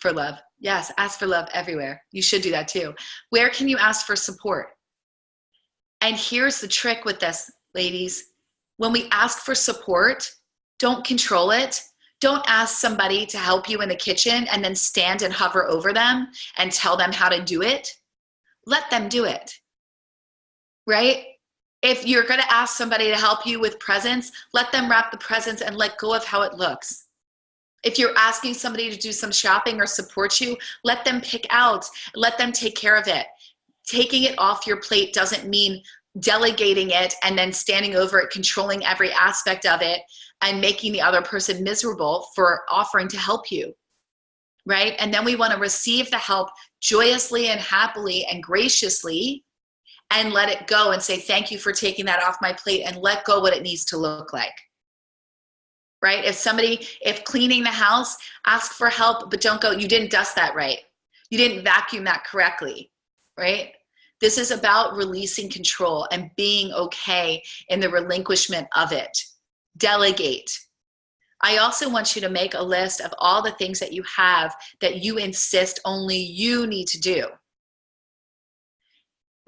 For love. Yes, ask for love everywhere. You should do that too. Where can you ask for support? And here's the trick with this, ladies. When we ask for support, don't control it. Don't ask somebody to help you in the kitchen and then stand and hover over them and tell them how to do it. Let them do it, right? If you're gonna ask somebody to help you with presents, let them wrap the presents and let go of how it looks. If you're asking somebody to do some shopping or support you, let them pick out, let them take care of it. Taking it off your plate doesn't mean delegating it and then standing over it, controlling every aspect of it and making the other person miserable for offering to help you, right? And then we want to receive the help joyously and happily and graciously and let it go and say, thank you for taking that off my plate, and let go what it needs to look like. Right? If cleaning the house, ask for help, but don't go, you didn't dust that right. You didn't vacuum that correctly, right? This is about releasing control and being okay in the relinquishment of it. Delegate. I also want you to make a list of all the things that you have that you insist only you need to do.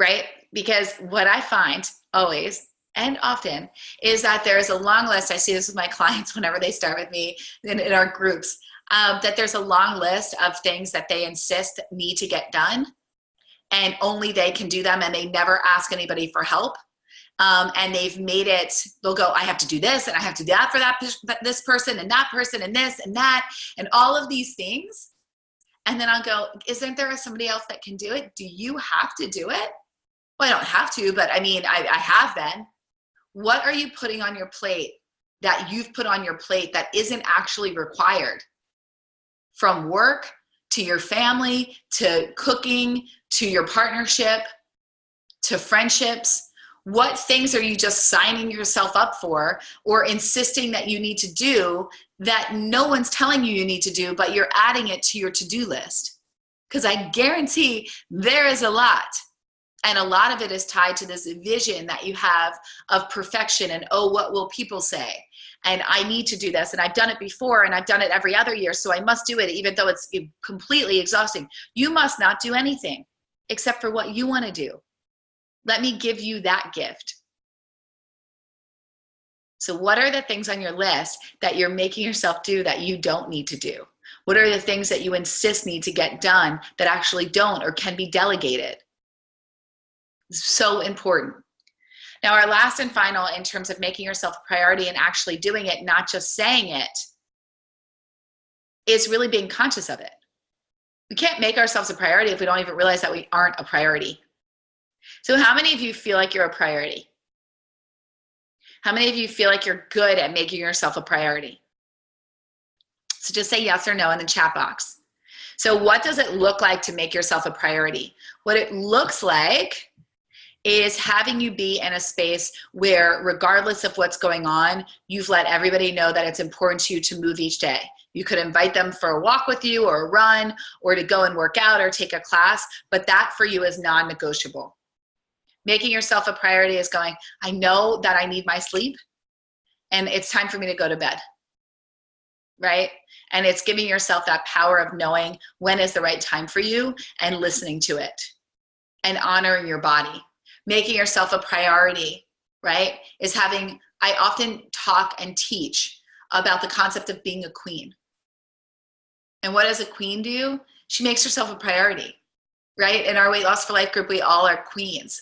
right? Because what I find always and often is that there's a long list. I see this with my clients whenever they start with me in our groups, that there's a long list of things that they insist need to get done, and only they can do them, and they never ask anybody for help. And they've made it, they'll go, I have to do this, and I have to do that for this person, and that person, and this, and that, and all of these things. And then I'll go, isn't there somebody else that can do it? Do you have to do it? Well, I don't have to, but I mean, I have been. What are you putting on your plate that you've put on your plate that isn't actually required? From work to your family, to cooking, to your partnership, to friendships. What things are you just signing yourself up for or insisting that you need to do that no one's telling you need to do, but you're adding it to your to-do list? Because I guarantee there is a lot. And a lot of it is tied to this vision that you have of perfection and, oh, what will people say? And I need to do this, and I've done it before, and I've done it every other year, so I must do it even though it's completely exhausting. You must not do anything except for what you want to do. Let me give you that gift. So what are the things on your list that you're making yourself do that you don't need to do? What are the things that you insist need to get done that actually don't or can be delegated? So important. Now, our last and final in terms of making yourself a priority and actually doing it, not just saying it, is really being conscious of it. We can't make ourselves a priority if we don't even realize that we aren't a priority. So how many of you feel like you're a priority? How many of you feel like you're good at making yourself a priority? So just say yes or no in the chat box. So what does it look like to make yourself a priority? What it looks like is having you be in a space where, regardless of what's going on, you've let everybody know that it's important to you to move each day. You could invite them for a walk with you or a run or to go and work out or take a class, but that for you is non-negotiable. Making yourself a priority is going, I know that I need my sleep and it's time for me to go to bed, right? And it's giving yourself that power of knowing when is the right time for you and listening to it and honoring your body. Making yourself a priority, right, is having, I often talk and teach about the concept of being a queen. And what does a queen do? She makes herself a priority, right? In our Weight Loss for Life group, we all are queens,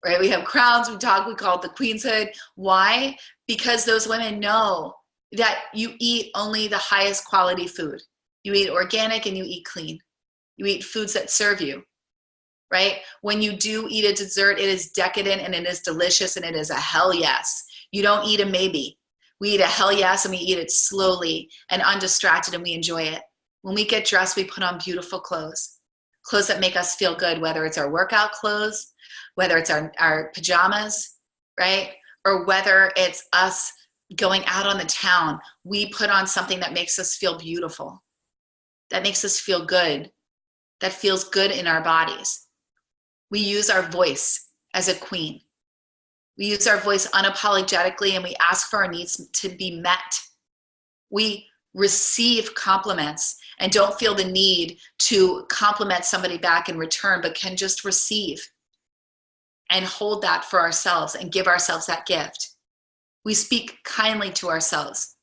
right? We have crowns, we call it the queenshood. Why? Because those women know that you eat only the highest quality food. You eat organic and you eat clean. You eat foods that serve you. Right? When you do eat a dessert, it is decadent and it is delicious and it is a hell yes. You don't eat a maybe. We eat a hell yes, and we eat it slowly and undistracted, and we enjoy it. When we get dressed, we put on beautiful clothes that make us feel good, whether it's our workout clothes, whether it's our pajamas, right? Or whether it's us going out on the town. We put on something that makes us feel beautiful, that makes us feel good, that feels good in our bodies. We use our voice as a queen. We use our voice unapologetically, and we ask for our needs to be met. We receive compliments and don't feel the need to compliment somebody back in return, but can just receive and hold that for ourselves and give ourselves that gift. We speak kindly to ourselves.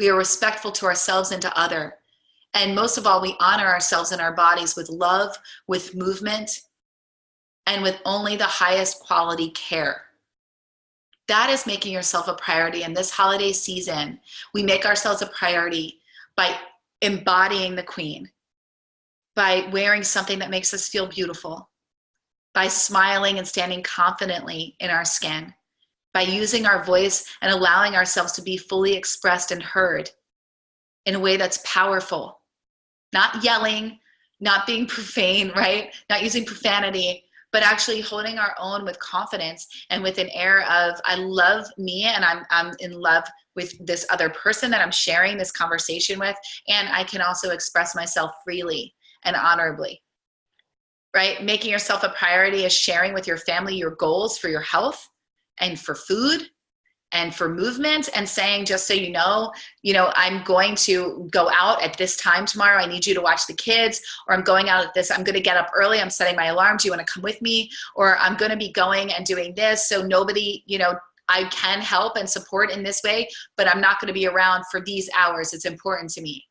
We are respectful to ourselves and to others. And most of all, we honor ourselves and our bodies with love, with movement, and with only the highest quality care. That is making yourself a priority. In this holiday season, we make ourselves a priority by embodying the queen, by wearing something that makes us feel beautiful, by smiling and standing confidently in our skin, by using our voice and allowing ourselves to be fully expressed and heard in a way that's powerful, not yelling, not being profane, right? Not using profanity, but actually holding our own with confidence and with an air of, I love me and I'm in love with this other person that I'm sharing this conversation with, and I can also express myself freely and honorably, right? Making yourself a priority is sharing with your family your goals for your health and for food and for movement, and saying, just so you know, I'm going to go out at this time tomorrow. I need you to watch the kids, or I'm going out at this. I'm going to get up early. I'm setting my alarm. Do you want to come with me? Or I'm going to be going and doing this. So nobody, I can help and support in this way, but I'm not going to be around for these hours. It's important to me.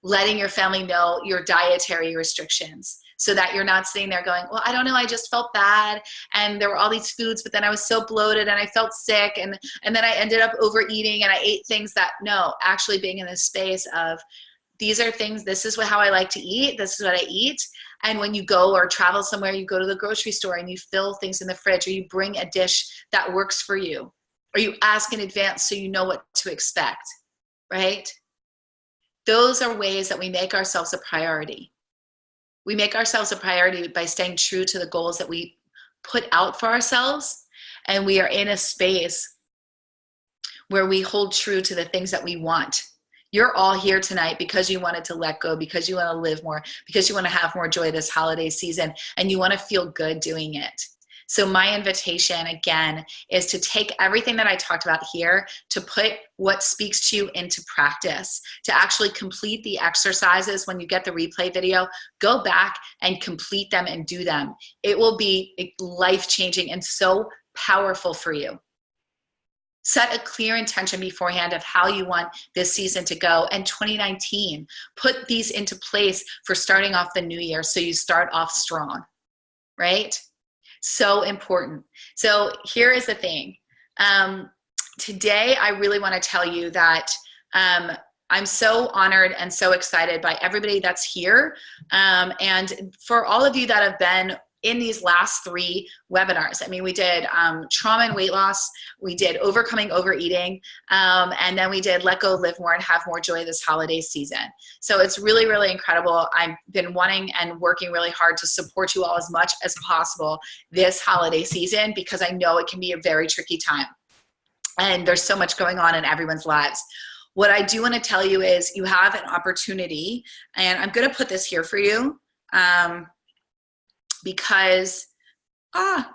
Letting your family know your dietary restrictions, so that you're not sitting there going, well, I don't know, I just felt bad, and there were all these foods, but then I was so bloated and I felt sick, and then I ended up overeating and I ate things that, no, actually being in this space of, these are things, this is how I like to eat, this is what I eat. And when you go or travel somewhere, you go to the grocery store and you fill things in the fridge, or you bring a dish that works for you, or you ask in advance so you know what to expect, right? Those are ways that we make ourselves a priority. We make ourselves a priority by staying true to the goals that we put out for ourselves, and we are in a space where we hold true to the things that we want. You're all here tonight because you wanted to let go, because you want to live more, because you want to have more joy this holiday season, and you want to feel good doing it. So my invitation, again, is to take everything that I talked about here, to put what speaks to you into practice, to actually complete the exercises. When you get the replay video, go back and complete them and do them. It will be life-changing and so powerful for you. Set a clear intention beforehand of how you want this season to go. And 2019, put these into place for starting off the new year, so you start off strong, right? So important. So here is the thing. Today, I really want to tell you that I'm so honored and so excited by everybody that's here. And for all of you that have been in these last 3 webinars. I mean, we did trauma and weight loss, we did overcoming overeating, and then we did let go, live more, and have more joy this holiday season. So it's really, really incredible. I've been wanting and working really hard to support you all as much as possible this holiday season, because I know it can be a very tricky time. And there's so much going on in everyone's lives. What I do want to tell you is you have an opportunity, and I'm going to put this here for you. Because, I'm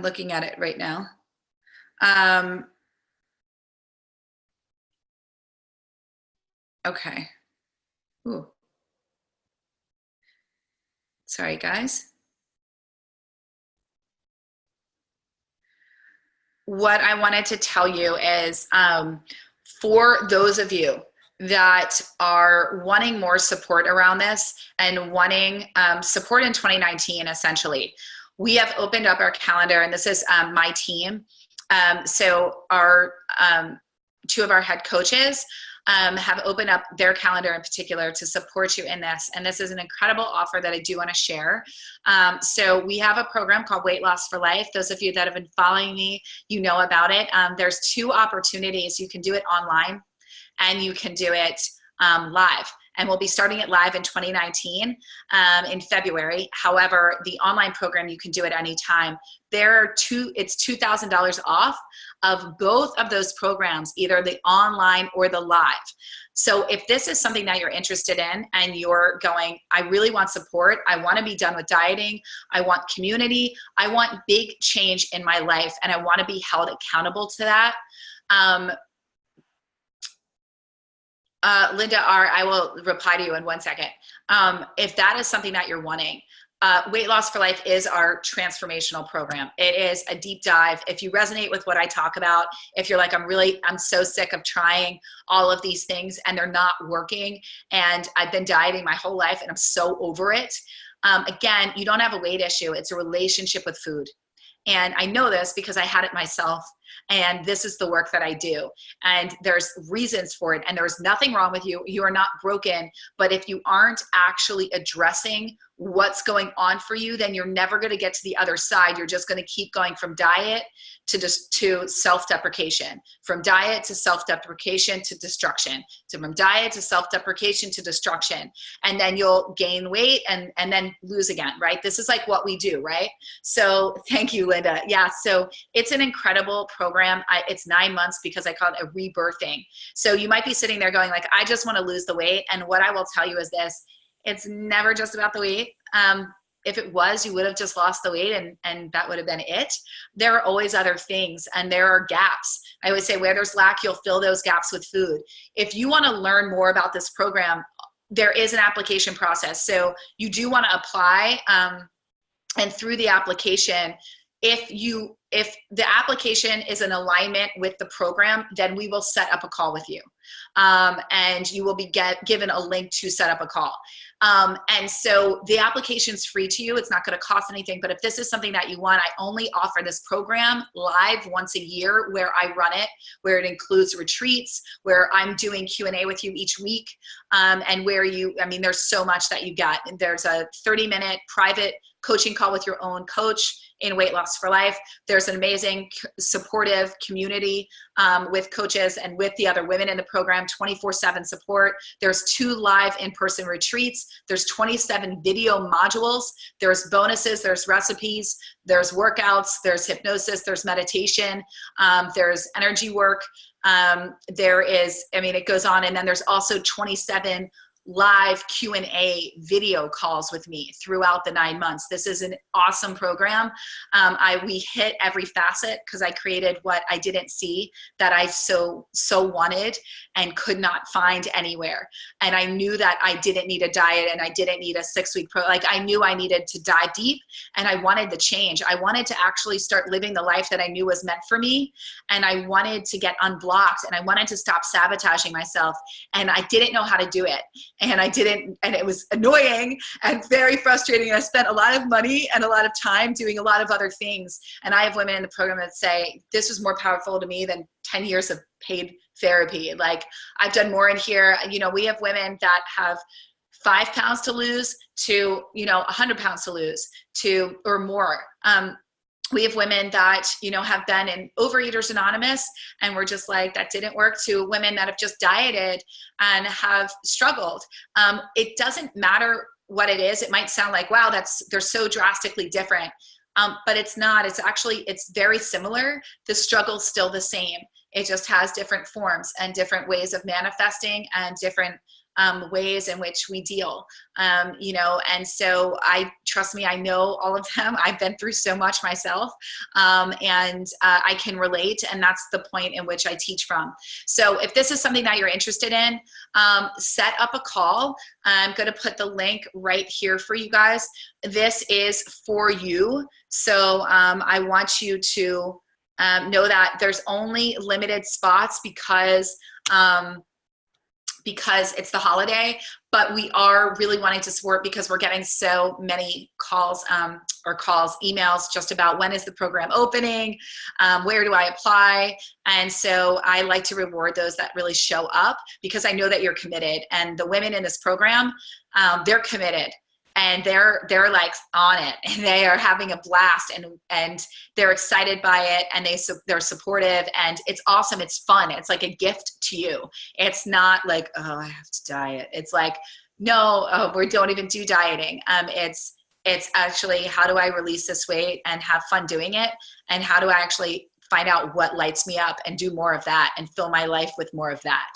looking at it right now. Okay. Ooh. Sorry, guys. What I wanted to tell you is, for those of you that are wanting more support around this and wanting support in 2019, essentially, we have opened up our calendar, and this is my team. So our 2 of our head coaches have opened up their calendar in particular to support you in this. And this is an incredible offer that I do want to share. So we have a program called Weight Loss for Life. Those of you that have been following me, you know about it. There's 2 opportunities. You can do it online, and you can do it live. And we'll be starting it live in 2019 in February. However, the online program, you can do it anytime. It's $2,000 off of both of those programs, either the online or the live. So if this is something that you're interested in and you're going, I really want support, I want to be done with dieting, I want community, I want big change in my life, and I want to be held accountable to that, Linda R., I will reply to you in 1 second. If that is something that you're wanting, Weight Loss for Life is our transformational program. It is a deep dive. If you resonate with what I talk about, if you're like, I'm so sick of trying all of these things and they're not working, and I've been dieting my whole life and I'm so over it. Again, you don't have a weight issue. It's a relationship with food. And I know this because I had it myself, and this is the work that I do. And there's reasons for it, and there's nothing wrong with you. You are not broken, but if you aren't actually addressing what's going on for you, then you're never going to get to the other side. You're just going to keep going from diet to self-deprecation, from diet to self-deprecation to destruction, from diet to self-deprecation to destruction. And then you'll gain weight and then lose again, right? This is like what we do, right? So thank you, Linda. Yeah, so it's an incredible program. It's 9 months because I call it a rebirthing. So you might be sitting there going like, I just want to lose the weight. And what I will tell you is this: it's never just about the weight. if it was, you would have just lost the weight and that would have been it. There are always other things, and there are gaps. I always say where there's lack, you'll fill those gaps with food. If you want to learn more about this program, there is an application process. So you do want to apply, and through the application, if the application is in alignment with the program, then we will set up a call with you. And you will be given a link to set up a call. And so the application's free to you. It's not going to cost anything, but if this is something that you want, I only offer this program live once a year where I run it, where it includes retreats, where I'm doing Q&A with you each week, and where there's so much that you get. There's a 30-minute private coaching call with your own coach in Weight Loss for Life. There's an amazing supportive community with coaches and with the other women in the program, 24/7 support. There's 2 live in-person retreats. There's 27 video modules. There's bonuses, there's recipes, there's workouts, there's hypnosis, there's meditation, there's energy work. It goes on. And then there's also 27 live Q&A video calls with me throughout the 9 months. This is an awesome program. We hit every facet because I created what I didn't see that I so wanted and could not find anywhere. And I knew that I didn't need a diet and I didn't need a 6-week I knew I needed to dive deep, and I wanted the change. I wanted to actually start living the life that I knew was meant for me. And I wanted to get unblocked, and I wanted to stop sabotaging myself. And I didn't know how to do it. And I didn't, and it was annoying and very frustrating. I spent a lot of money and a lot of time doing a lot of other things. And I have women in the program that say, this was more powerful to me than 10 years of paid therapy. Like, I've done more in here. We have women that have 5 pounds to lose to, 100 pounds to lose to, or more. We have women that, have been in Overeaters Anonymous and we're just like, that didn't work, to women that have just dieted and have struggled. It doesn't matter what it is. It might sound like, wow, they're so drastically different. But it's not. It's very similar. The struggle's still the same. It just has different forms and different ways of manifesting and different ways in which we deal, and so trust me, I know all of them. I've been through so much myself, and I can relate, and that's the point in which I teach from. So if this is something that you're interested in, set up a call. I'm going to put the link right here for you guys. This is for you. So I want you to know that there's only limited spots because it's the holiday, but we are really wanting to support because we're getting so many calls, emails just about when is the program opening, where do I apply? And so I like to reward those that really show up because I know that you're committed, and the women in this program, they're committed. And they're like on it, and they are having a blast, and they're excited by it, and they're supportive, and it's awesome. It's fun. It's like a gift to you. It's not like, oh, I have to diet. It's like, no, we don't even do dieting. It's actually, how do I release this weight and have fun doing it, and how do I actually find out what lights me up and do more of that and fill my life with more of that.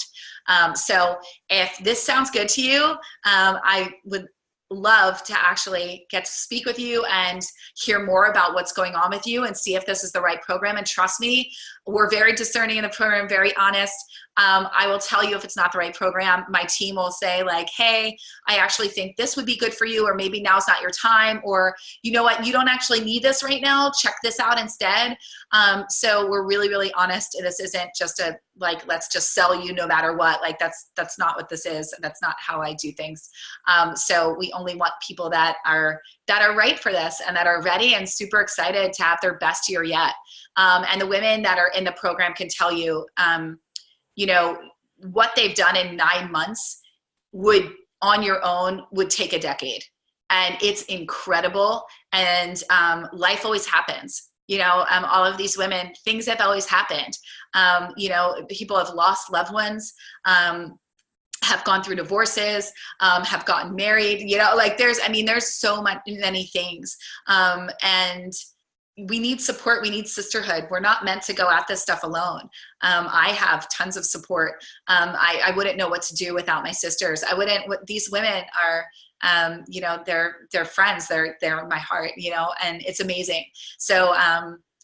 So if this sounds good to you, I would love to actually get to speak with you and hear more about what's going on with you and see if this is the right program. And trust me, we're very discerning in the program, very honest. I will tell you if it's not the right program. My team will say like, hey, I actually think this would be good for you, or maybe now's not your time, or you know what, you don't actually need this right now. Check this out instead. So we're really, really honest. This isn't just let's just sell you no matter what. Like that's not what this is. That's not how I do things. So we only want people that are right for this and that are ready and super excited to have their best year yet. And the women that are in the program can tell you, what they've done in 9 months on your own would take a decade. And it's incredible. And life always happens. All of these women, things have always happened. People have lost loved ones, have gone through divorces, have gotten married, there's so many things. And we need support. We need sisterhood. We're not meant to go at this stuff alone. I have tons of support. I wouldn't know what to do without my sisters. I wouldn't, these women are, you know, they're friends. They're in my heart, you know, and it's amazing. So,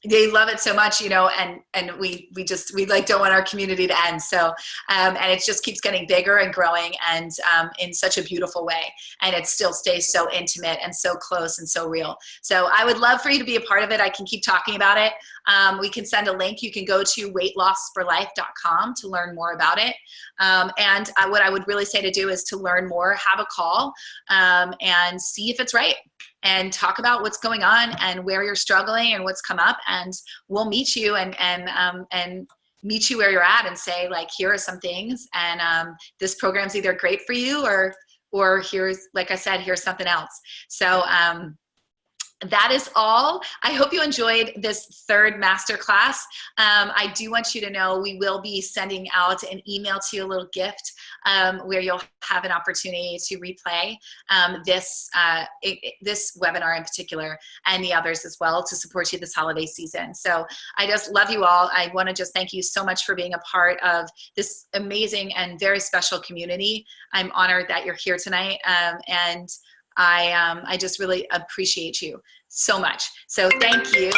they love it so much, you know, and we like don't want our community to end. So, and it just keeps getting bigger and growing, and in such a beautiful way. And it still stays so intimate and so close and so real. So I would love for you to be a part of it. I can keep talking about it. We can send a link. You can go to weightlossforlife.com to learn more about it. And what I would really say to do is to learn more, have a call, and see if it's right. And talk about what's going on and where you're struggling and what's come up, and we'll meet you and meet you where you're at and say, like, here are some things, and this program's either great for you or here's, like I said, here's something else. So that is all. I hope you enjoyed this third masterclass. I do want you to know we will be sending out an email to you, a little gift, where you'll have an opportunity to replay this webinar in particular, and the others as well, to support you this holiday season. So I just love you all. I want to just thank you so much for being a part of this amazing and very special community. I'm honored that you're here tonight, and I just really appreciate you so much. So thank you.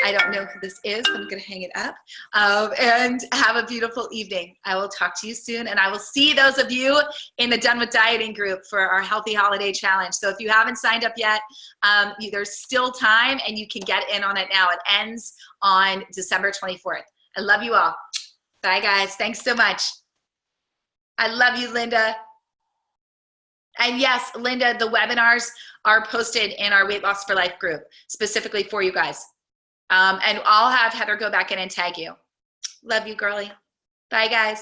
I don't know who this is, but I'm going to hang it up. And have a beautiful evening. I will talk to you soon, and I will see those of you in the Done with Dieting group for our Healthy Holiday Challenge. So if you haven't signed up yet, there's still time, and you can get in on it now. It ends on December 24th. I love you all. Bye, guys. Thanks so much. I love you, Linda. And yes, Linda, the webinars are posted in our Weight Loss for Life group, specifically for you guys. And I'll have Heather go back in and tag you. Love you, girly. Bye, guys.